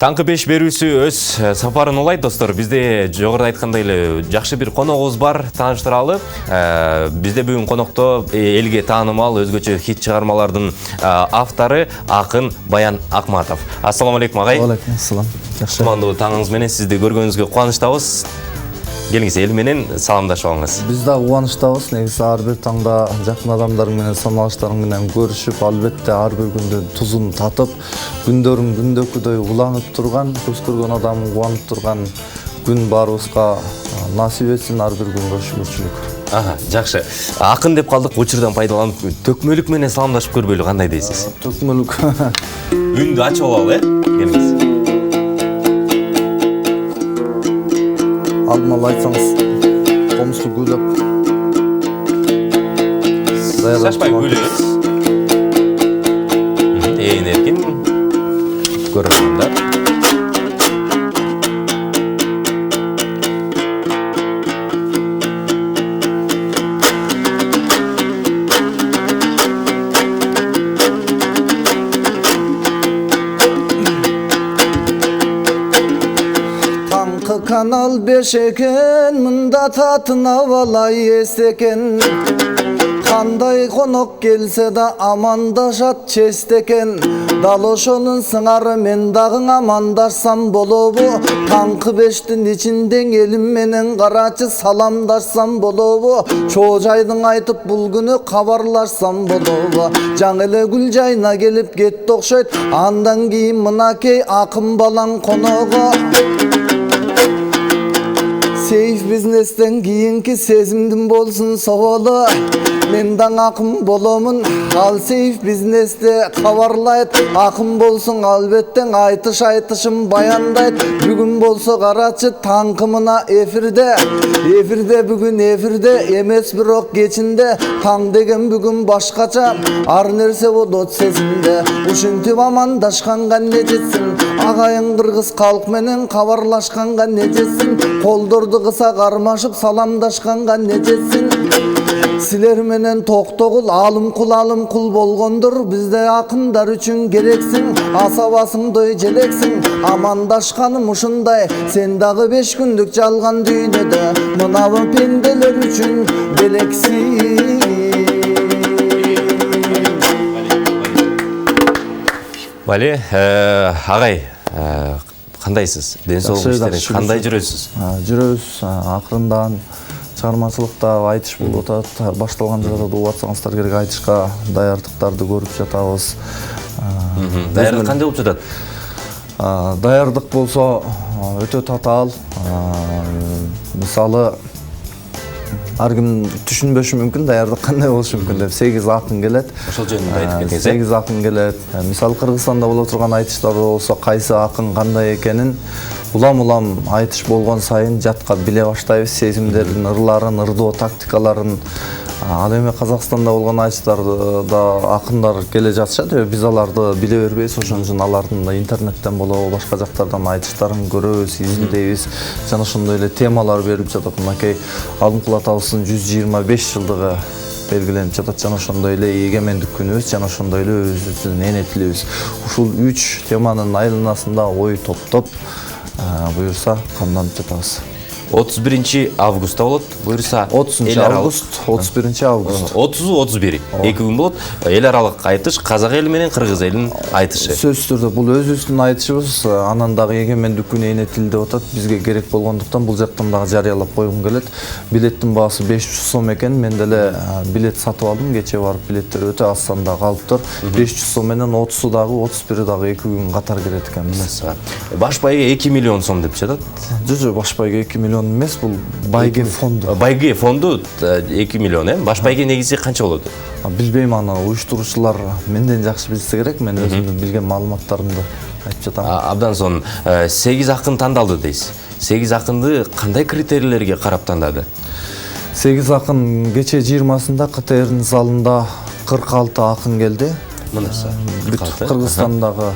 Таңкы 5 берүүсү өз сапарын улайт, достор. Бізде жогоруда айткандай эле жакшы бир коногубуз бар, тааныштыралы. Бізде бүгүн конокто элге таанымал өзгөчө хит чыгармалардын автору акын Баян Акматов. Ассаламу алейкум агай. Алейкум ассалам. Жакшы. Кутмандуу таңыңыз менен сизди көргөнүзгө кубанычтабыз. Келиңиз, эл менен саламдашып алыңыз. Биз да кубанычтабыз. Негизи ар бир таңда жакын адамдарың менен, саналыштарың менен көрүшүп, албетте ар бир күндү тузун татып, күндөрүң күндөкүдөй уланып турган, көз көргөн адам кубанып турган күн баарыбызга насип этсин, ар бир күнгө шүгүрчүлүк. Жакшы. Акын деп калдык, учурдан пайдаланып төкмөлүк менен саламдашып көрбөйлү, кандай дейсиз? Төкмөлүк. Үндү ачып алалы, келиңиз. Алдын айтсаңыз, комузду күйлөп. Шашпай күйлөбүз. Ээн эркин көрөрмөндөр. Kanal 5 eken, mında tatına valay esteken. Kanday konok gelse da amandaşat çesteken. Daloşonun sыңары men dağın amandaşsam bolobu. Tankı 5'tin içinden elim menen karaçı salamdaşsam bolobu. Çoğaydın aytıp bul günü kabarlarsam bolobu. Жаңылы gül жайына gelip getdi okşayt. Andan keyin mınakey akın balan konoğu. Seyf biznesten kiyinki sezimdim bolsun soğulu. Mendan akım bolomun, al seyf bizneste kavarlayt. Akım bolsun albetten aytışım bayandayt. Bugün bolsa karaçı tankımına efirde. Efirde bugün efirde, emes bir ok geçinde. Tan degen bugün başkaça, ar nerse o dot sezinde. Uşintip amandaşkanга nejetsin, agayın kırgız kalk menen kavarlaşkanга nejetsin. Koldordu kısa karmaşıp salamdaşkanга nejetsin. Siler menen toktogul alım kul bolgondur. Bizde akınдар üçün gereksin, asabasыңдөй желексин. Amandaşkanım ушундай, sen dagı 5 gündük жалган дүйнөдө. Мынабы пенделер üçün белекsin. Бали, агай, кандайсыз? Ден соолук иштериңиз кандай жүрөсүз? Жүрөбүз, акырындан чыгармачылыкта айтыш болуп атат. Башталган жагда угуп атсаңыздар керек, айтышка даярдыктарды көрүп жатабыз. Даярдык кандай болуп жатат? Даярдык болсо өтө татаал. Мисалы ар ким түшүнбөшү мүмкүн, даярдык кандай болушу мүмкүн деп. 8 акын келет. Ошол жөнүндө айтып кетсеңиз. 8 акын келет. Мисалы Кыргызстанда боло турган айтыштар болсо, кайсы акын кандай экенин улам айтыш болгон сайын жатка биле баштайбыз, сезимдердин ырларын, ырдоо тактикаларын. Ал эми Казакстанда болгон айтыштарда акындар келе жатышат, биз аларды биле бербейбиз. Ошон үчүн алардын да интернеттен болобу, башка жактардан айтыштарын көрөбүз, изилдейбиз. Жана ошондой эле темалар берип жатат. Мынакей Алдыңкул атабыздын 125 жылдыгы белгиленип жатат. Жана ошондой эле эгемендик күнүбүз, жана ошондой эле өзүбүздүн эне тилибиз. Ушул 3 теманын айланасында ой топтоп буюрса камданып жатабыз. 31 августта болот, буюрса 30 август, 31 август. 30-31 эки күн болот. Эл аралык айтыш, казак эли менен кыргыз элинин айтышы. Сөзсүз түрдө бул өзүбүздүн айтышыбыз, анан дагы эгемендик күнү эне тил деп атат. Бизге керек болгондуктан бул жактан дагы жарыялап койгум келет. Билеттин баасы 500 сом экен. Мен деле билет сатып алдым. Кече барып билеттер өтө аз санда калыптыр. 500 сом менен 30 дагы, 31 дагы 2 күн катар келет экенбиз. Баш байга 2 миллион сом деп жатат. Жо, баш байга 2 миллион эмес, бул байге фонду. Байге фонду 2 миллион, баш байге негизи канча болот? Билбейм, аны уюштуруучулар менден жакшы билсе керек. Мен өзүмдүн билген маалыматтарымды айтып жатам. Абдан сонун 8 акын тандалды дейсиз. 8 акынды кандай критерийлерге карап тандады? 8 акын кече 20-сында КТРдин залында 46 акын келди. Мынасы Кыргызстандагы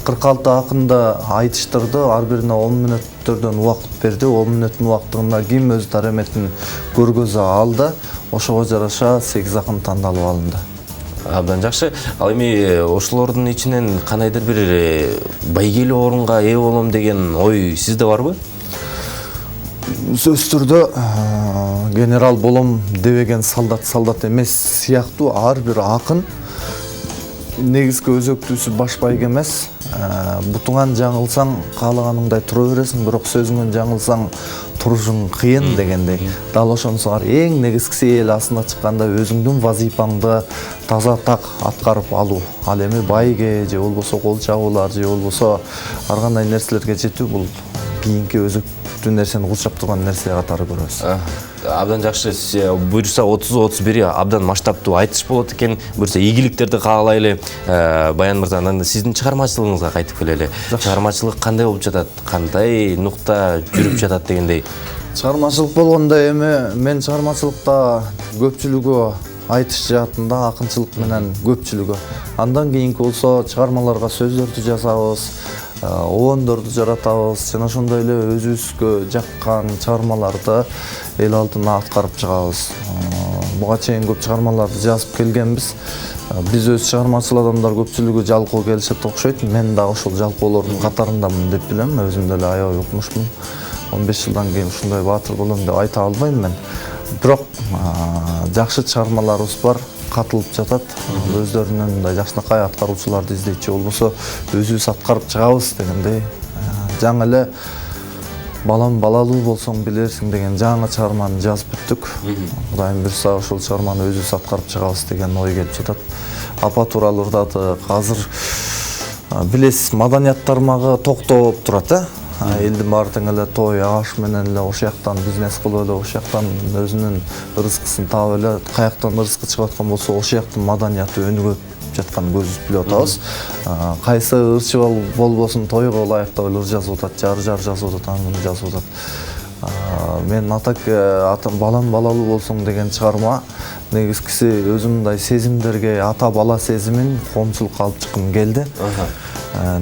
46 акынды айтыштырды, ар бирине 10 мүнөттөрдөн убакыт берди. 10 мүнөттүн убактында ким өз дараметин көргөзө алды. Ошого жараша 8 акын тандалып алынды. Абдан жакшы. Ал эми ошолордун ичинен кандайдыр бир байгелүү орунга ээ болом деген ой сизде барбы? Сөз түрдө генерал болом дебеген солдат эмес сыяктуу ар бир акын негизги өзөктүүсү баш байга эмес. Бутуңан жаңылсаң каалаганыңдай тура бересиң, бирок сөзүңөн жаңылсаң турушуң кыйын дегендей. Дал ошонусуңар эң негизгиси эл астына чыкканда өзүңдүн вазифаңды таза так аткарып алуу. Ал эми байге же болбосо кол чабуулар же болбосо ар кандай нерселерге жетүү бул кийинки өзөктүү нерсени курчап турган нерсе катары көрөбүз. Абдан жакшы. Буюрса 30-31 абдан масштабтуу айтыш болот экен. Буюрса ийгиликтерди каалайлы. Баян мырза, анан сиздин чыгармачылыгыңызга кайтып келели. Чыгармачылык кандай болуп жатат? Кандай нукта жүрүп жатат дегендей? Чыгармачылык болгондо эми мен чыгармачылыкта көпчүлүгү айтыш жаатында акынчылык менен көпчүлүгү. Андан кийинки болсо чыгармаларга сөздөрдү жазабыз, обондорду жаратабыз, жана ошондой эле өзүбүзгө жаккан чыгармаларды эл алдына аткарып чыгабыз. Буга чейин көп чыгармаларды жазып келгенбиз. Биз өз чыгармачыл адамдар көпчүлүгү жалкоо келишет окшойт. Мен дагы ошол жалкоолордун катарындамын деп билем. Өзүм деле аябай укмушмун. 15 жылдан кийин ушундай баатыр болом деп айта албайм мен. Бирок жакшы чыгармаларыбыз бар, катылып жатат. Өздөрүнүн мындай жакшынакай аткаруучуларды издейчи болбосо өзүбүз аткарып чыгабыз дегендей. Жаңы эле балам балалуу болсоң билерсиң деген жаңы чыгарманы жазып бүттүк. Кудайым буйрса ошол чыгарманы өзүбүз аткарып чыгабыз деген ой келип жатат. Апа тууралуу ырдадык. Азыр билесиз, маданият тармагы токтоп турат, элдин баары тең эле той аш менен эле ошол жактан бизнес кылып эле ошол жактан өзүнүн рызкысын таап эле каяктан рызкы чыгып аткан болсо ошол жактын маданияты өнүгүп жатканын көзүбүз билип атабыз. Кайсы ырчы болбосун тойго ылайыктуу ыр жазып атат, жар жазып атат, аны жазып атат. Мен атам балам балалуу болсоң деген чыгарма негизгиси өзүм мындай сезимдерге ата бала сезимин коомчулукка алып чыккым келди.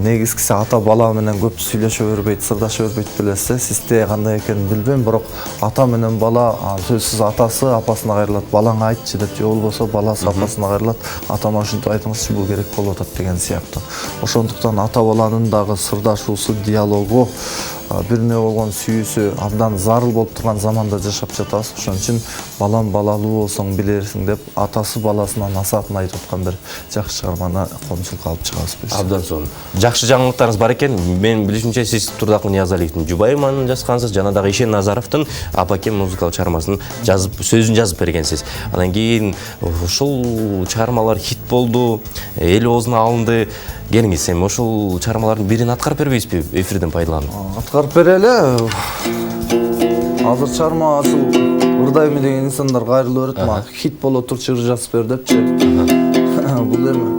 Негизгиси ата бала менен көп сүйлөшө бербейт, сырдаша бербейт билесиз. Сизде кандай экенин билбейм, бирок ата менен бала сөзсүз атасы апасына кайрылат, балаңа айтчы деп, же болбосо баласы апасына кайрылат, атама ушинтип айтыңызчы, бул керек болуп атат деген сыяктуу. Ошондуктан ата баланын дагы сырдашуусу, диалогу, бирине болгон сүйүүсү абдан зарыл болуп турган заманда жашап жатабыз. Ошон үчүн балам балалуу болсоң билерсиң деп атасы баласына насаатын айтып аткан бир жакшы чыгарманы коомчулукка алып чыгабыз. Абдан сонун. Жакшы жаңылыктарыңыз бар экен. Мен билишимче сиз Турдакул Ниязалиевдин Жубайыманын жазгансыз, жана дагы Ишен Назаровдун Апакем музыкалык чыгармасын жазып, сөзүн жазып бергенсиз. Андан кийин ушул чыгармалар хит болду, эл оозуна алынды. Келиңиз, эми ошол чыгармалардын бирин аткарып бербейсизби эфирден пайдаланып? Аткарып берели. Азыр чыгарма ушул ырдайбы деген инсандар кайрылып берет, мага хит боло турчу ыр жазып бер депчи. Бул эми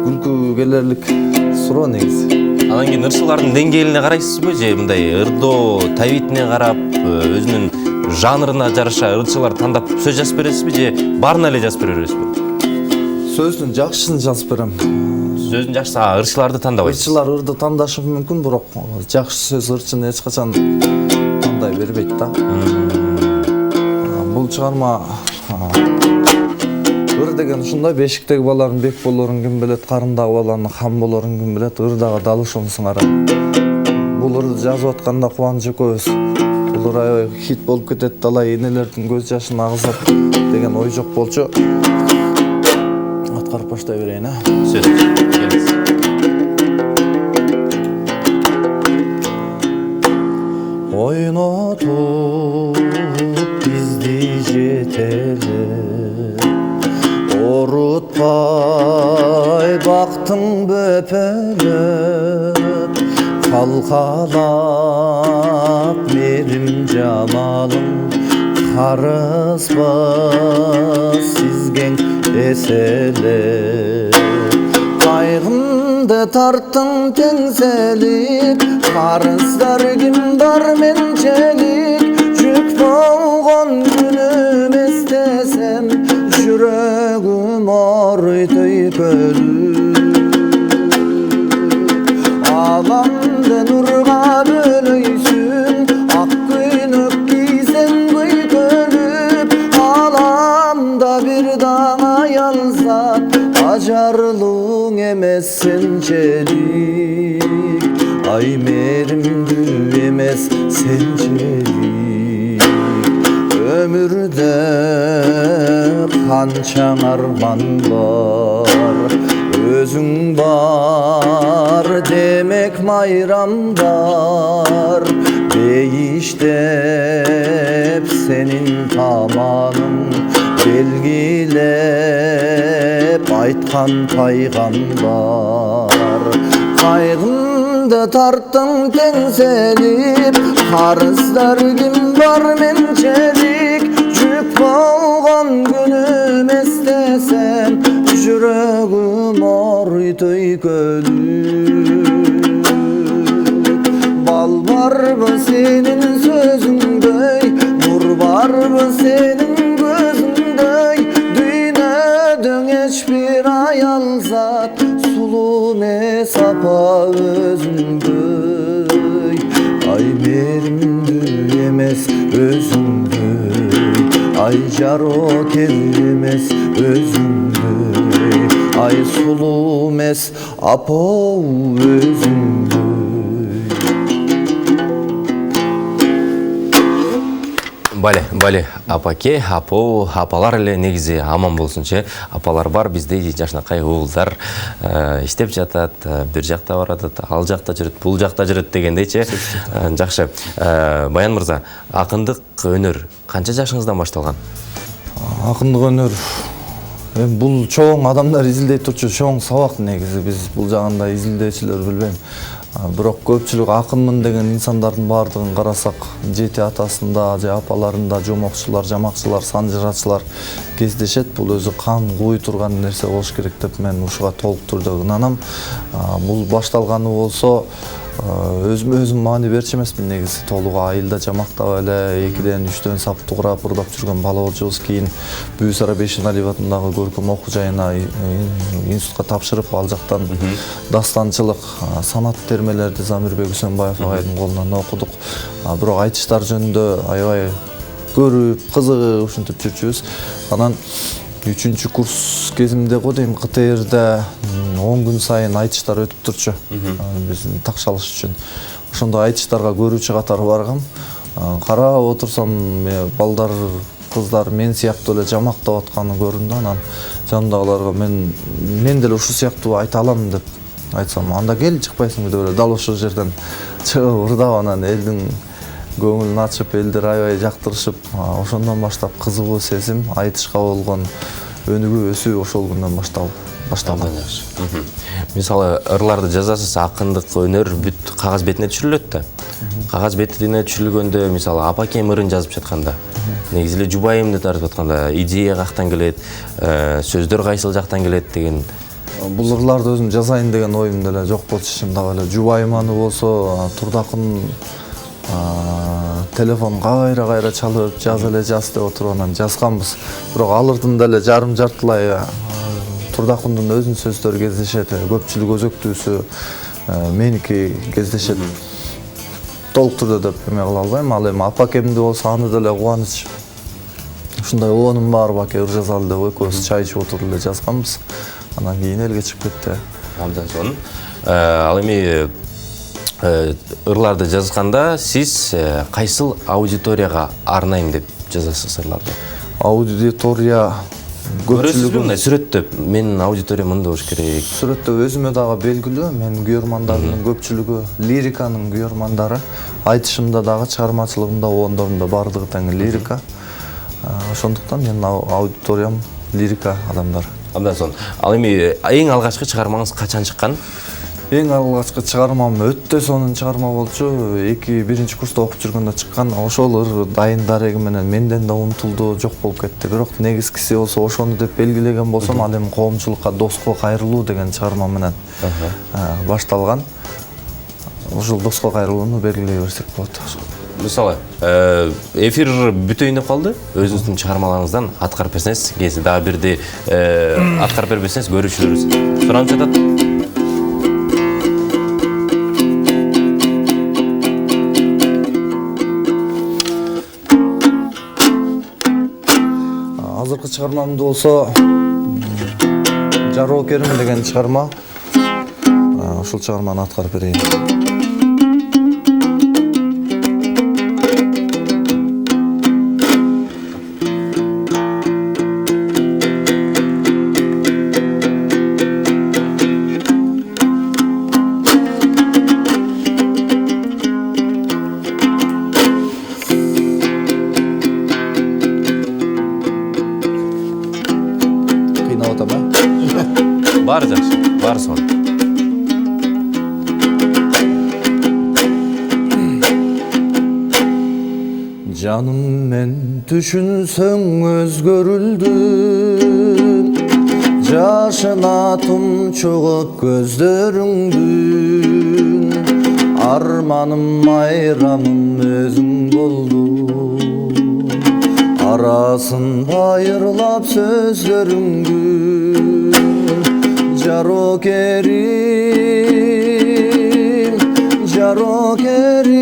күлкү келерлик суроо негизи. Анан кийин ырчылардын деңгээлине карайсызбы же мындай ырдоо табитине карап, өзүнүн жанрына жараша ырчылар тандап сөз жазып бересизби же баарына эле жазып бере бересизби? Сөздүн жакшысын жазып берем. Сөздүн жакшысы, ырчыларды тандабайсыз. Ырчылар ырды тандашы мүмкүн, бирок жакшы сөз ырчыны эч качан тандай бербейт да. Бул чыгарма ыр деген ушундай, бешиктеги баланын бек болорун ким билет, карындагы баланын хан болорун ким билет, ыр дагы дал ошонусуңар. Бул ырды жазып атканда Кубаныч экөөбүз бул ыр аябай хит болуп кетет, талай энелердин көз жашын агызат деген ой жок болчу. Аткарып баштай берейин, Сөз. Келиңиз. Ойнотуп бизди жетели, орутпай бактың бөпөлөп, калкалап мерим жамалым, карызбыз сизген эселе. Кайгымды тарттың теңселип, карыздар ким бар менчелик, жүк болгон күнүм эстесем, жүрөгүм оройтой көлүп. Аламды нурга бөлөйсүң, ак көйнөк кийсең көйкөлүп, аламда бир даңа аялзат, жауың емес сенчелик, ай мээримдүү эмес сенчелик. Өмүрдө канчаң арман бар, өзүң бар демек майрам бар. Değiştep senin tamamın, belgilep aytkan paygambar. Kaygımda tarttım tengselip, karızlar kim var mençelik. Cük bolgan günüm istesem, yüreğim ortoy gölük. Bal var mı senin sözündey, nur var mı senin gözündey. Dünyada hiçbir ayal zat, sulu mesapa özündey. Ay merimdü emez özündey, ay jaro kelmez özündey. Ay sulu mes apo özündey. Бали, апаке, апалар эле негизи аман болсунчу. Апалар бар, бизде жашынакай уулдар иштеп жатат, бир жакта баратат, ал жакта жүрөт, бул жакта жүрөт дегендейчи. Жакшы. Баян мырза, акындык өнөр канча жашыңыздан башталган? Акындык өнөр бул чоң адамдар изилдей турчу чоң сабак негизи. Биз бул жагында изилдөөчүлөр билбейм. Бирок көпчүлүк акынмын деген инсандардын баардыгын карасак, жети атасында же апаларында жомокчулар, жамакчылар, санжырачылар кездешет. Бул өзү кан куй турган нерсе болуш керек деп мен ушуга толук түрдө ынанам. Бул башталганы болсо өзүм маани берчү эмесмин негизи. Толук айылда жамактап эле 2-3 сапту курап ырдап жүргөн бала болчубуз. Кийин Бүүсара Бейшеналиев атындагы көркөм окуу жайына институтка тапшырып, ал жактан дастанчылык, санат термелерди Замирбек Үсөнбаев агайдын колунан окудук. Бирок айтыштар жөнүндө аябай көрүп, кызыгып ушинтип жүрчүбүз. Анан 3-чү курс кезимде го дейм КТРде 10 күн сайын айтыштар өтүп турчу. Биздин такшалыш үчүн. Ошондо айтыштарга көрүүчү катары баргам. Карап отурсам, балдар, кыздар мен сыяктуу эле жамактап атканы көрүндү. Анан жанындагыларга мен деле ушул сыяктуу айта алам деп айтсам, анда кел чыкпайсыңбы деп эле дал ошол жерден чыгып ырдап, анан элдин көңүлүн ачып, элдер аябай жактырышып, ошондон баштап кызыгуу сезим, айтышка болгон өнүгүү өсүү ошол күндөн башталган. Мисалы, ырларды жазасыз, акындык өнөр бүт кагаз бетине түшүрүлөт да. Кагаз бетине түшүрүлгөндө, мисалы, апакем ырын жазып жатканда, негизи эле жубайымды тартып атканда, идея каяктан келет, сөздөр кайсыл жактан келет деген. Бул ырларды өзүм жазайын деген оюм деле жок болчу, чындап эле. Жубайыманы болсо Турдакын телефон кайра чалып, жаз деп отуруп анан жазганбыз. Бирок ал ырдын деле жарым-жартылай Турдакындын өзүнүн сөздөрү кездешет, көпчүлүк өзөктүүсү меники кездешет. Толук түрдө деп эме кыла албайм. Ал эми апакемди болсо аны деле кубаныч. Ушундай оонум бар, баке ыр жазалы деп экөөбүз чай ичип отуруп эле жазганбыз. Анан кийин элге чыгып кетти. Абдан сонун. Ал эми ырларды жазганда сиз кайсыл аудиторияга арнайм деп жазасыз ырларды? Аудитория көрөсүзбү мындай сүрөттө? Менин аудиториям мындай болуш керек. Сүрөттө өзүмө дагы белгилүү. Менин күйөрмандарымдын көпчүлүгү лириканын күйөрмандары. Айтышымда дагы, чыгармачылыгымда, оондорумда бардыгы тең лирика. Ошондуктан менин аудиториям лирика адамдар. Абдан сонун. Ал эми эң алгачкы чыгармаңыз качан чыккан? Эң алгачкы чыгармам өтө сонун чыгарма болчу. 2-1 курста окуп жүргөндө чыккан. Ошол ыр дайын дареги менен менден да унутулду, жок болуп кетти. Бирок негизгиси болсо ошону деп белгилеген болсом, ал эми коомчулукка доско кайрылуу деген чыгарма менен башталган. Ушул доско кайрылууну белгилей берсек болот. Мисалы, эфир бүтөйүн деп калды. Өзүңүздүн чыгармаларыңыздан аткарып берсеңиз, кээде дагы бирди аткарып бербесеңиз көрүүчүлөрүбүз суранып жатат. Азыркы чыгармамды болсо Жарокерим деген чыгарма. Ушул чыгарманы аткарып берейин. Кыйнап атам, Бар жакшы, бар сон. Canım men düşünsöň özgörüldüm. Yaşına tumçuğup gözlörüңdün. Armanım ayramım özüň boldu. Araсын ayırlap sözlörüңdün. Jarokerim, jarokerim,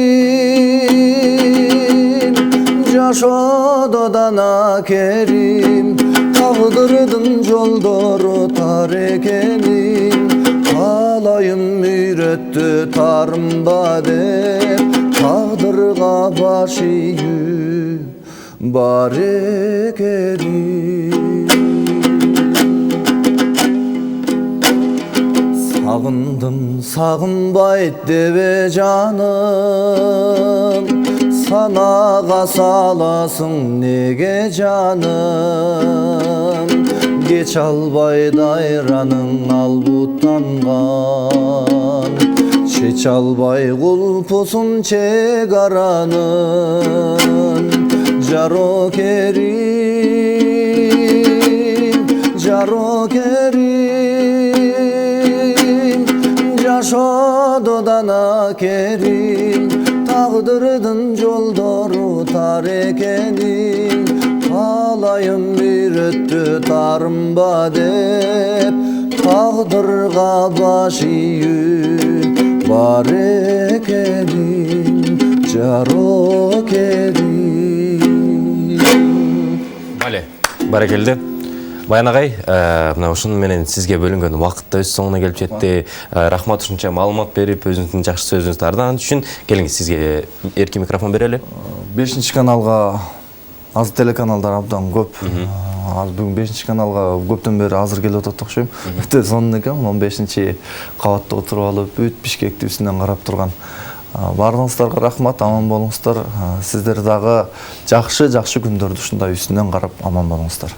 Yaşododan akerim, tağdırdın joldoru tar ekenim. Alayım ürettü tarımba dep, tağdırga baş iýü bar ekerim. Sağındım, sağınbayt debe canım, sanaga salasın nege canım. Geç albay dayranın albuttangan, çeç albay kulpusun çegaranın. Jarokerim, jarokerim, Yaşododan akerim, tağdırdın joldoru tar ekenim. Alayım bir öttü tarımba dep, tağdırga baş iýü bar ekenim, jarokerim. Бале, баракелде. Баян агай, мына ушуну менен сизге бөлүнгөн убакыт да өз соңуна келип жетти. Рахмат ушунча маалымат берип, өзүңүздүн жакшы сөзүңүздү ардаган үчүн. Келиңиз, сизге эркин микрофон берели. 5-каналга азыр телеканалдар абдан көп. Азыр бүгүн 5-каналга көптөн бери азыр келип атат окшойм. Өтө сонун экен, 15-кабатта отуруп алып, бүт Бишкекти үстүнөн карап турган. Баарыңыздарга рахмат, аман болуңуздар. Сиздер дагы жакшы күндөрдү ушундай үстүнөн карап аман болуңуздар.